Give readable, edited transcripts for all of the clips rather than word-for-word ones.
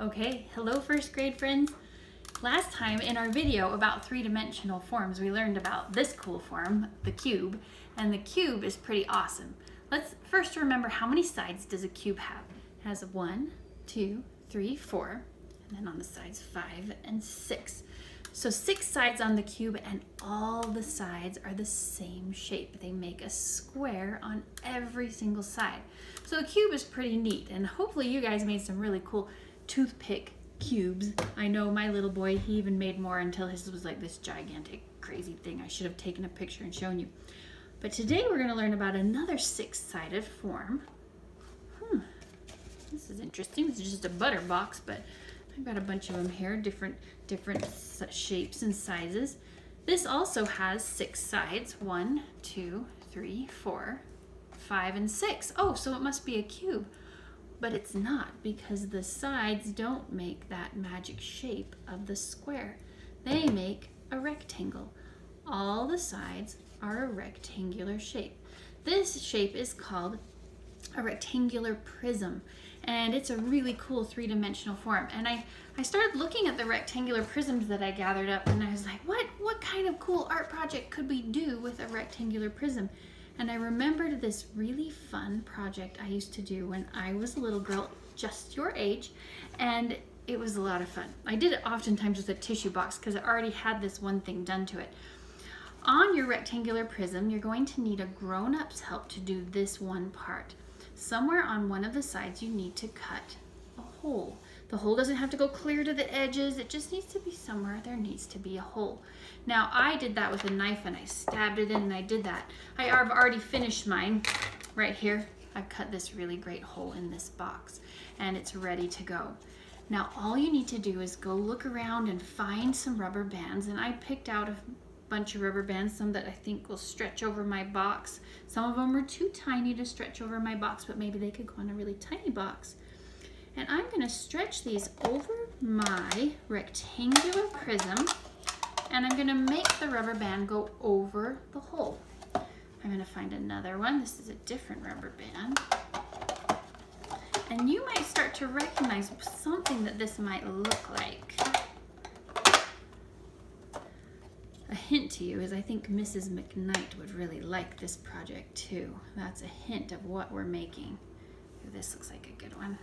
Okay, hello first grade friends. Last time in our video about three-dimensional forms, we learned about this cool form, the cube, and the cube is pretty awesome. Let's first remember, how many sides does a cube have? It has 1, 2, 3, 4, and then on the sides 5 and 6. So 6 sides on the cube, and all the sides are the same shape. They make a square on every single side. So the cube is pretty neat, and hopefully you guys made some really cool toothpick cubes. I know my little boy, he even made more until his was like this gigantic crazy thing. I should have taken a picture and shown you. But today we're going to learn about another 6-sided form. This is interesting. This is just a butter box, but I've got a bunch of them here, different shapes and sizes. This also has 6 sides, 1, 2, 3, 4, 5, and 6. Oh, so it must be a cube. But it's not, because the sides don't make that magic shape of the square. They make a rectangle. All the sides are a rectangular shape. This shape is called a rectangular prism, and it's a really cool three-dimensional form. And I started looking at the rectangular prisms that I gathered up, and I was like, what kind of cool art project could we do with a rectangular prism? And I remembered this really fun project I used to do when I was a little girl, just your age, and it was a lot of fun. I did it oftentimes with a tissue box because I already had this one thing done to it. On your rectangular prism, you're going to need a grown-up's help to do this one part. Somewhere on one of the sides, you need to cut a hole. The hole doesn't have to go clear to the edges. It just needs to be somewhere there needs to be a hole. Now, I did that with a knife, and I stabbed it in, and I did that. I've already finished mine right here. I've cut this really great hole in this box, and it's ready to go. Now, all you need to do is go look around and find some rubber bands, and I picked out a bunch of rubber bands, some that I think will stretch over my box. Some of them are too tiny to stretch over my box, but maybe they could go on a really tiny box. And I'm going to stretch these over my rectangular prism, and I'm going to make the rubber band go over the hole. I'm going to find another one. This is a different rubber band. And you might start to recognize something that this might look like. A hint to you is I think Mrs. McKnight would really like this project too. That's a hint of what we're making. This looks like a good one.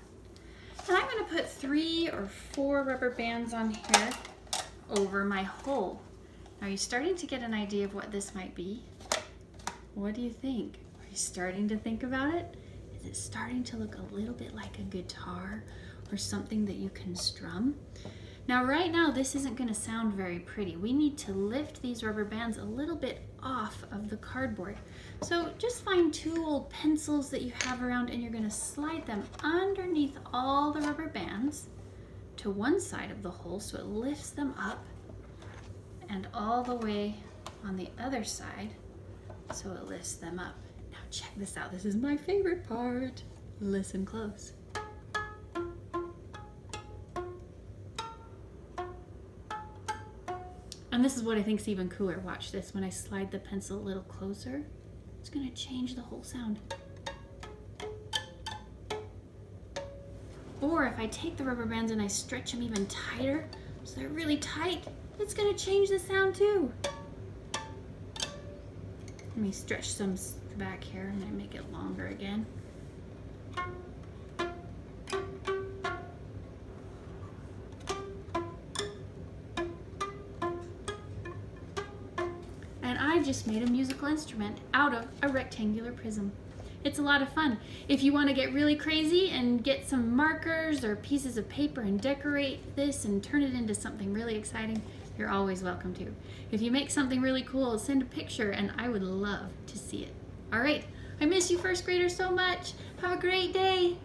And I'm going to put 3 or 4 rubber bands on here over my hole. Are you starting to get an idea of what this might be? What do you think? Are you starting to think about it? Is it starting to look a little bit like a guitar or something that you can strum? Now, right now, this isn't going to sound very pretty. We need to lift these rubber bands a little bit off of the cardboard. So just find 2 old pencils that you have around, and you're going to slide them underneath all the rubber bands to one side of the hole so it lifts them up, and all the way on the other side so it lifts them up. Now check this out. This is my favorite part. Listen close. And this is what I think is even cooler. Watch this. When I slide the pencil a little closer, it's going to change the whole sound. Or if I take the rubber bands and I stretch them even tighter, so they're really tight, it's going to change the sound too. Let me stretch some back here. I'm going to make it longer again. I just made a musical instrument out of a rectangular prism. It's a lot of fun. If you want to get really crazy and get some markers or pieces of paper and decorate this and turn it into something really exciting, you're always welcome to. If you make something really cool, send a picture and I would love to see it. All right, I miss you first graders so much. Have a great day.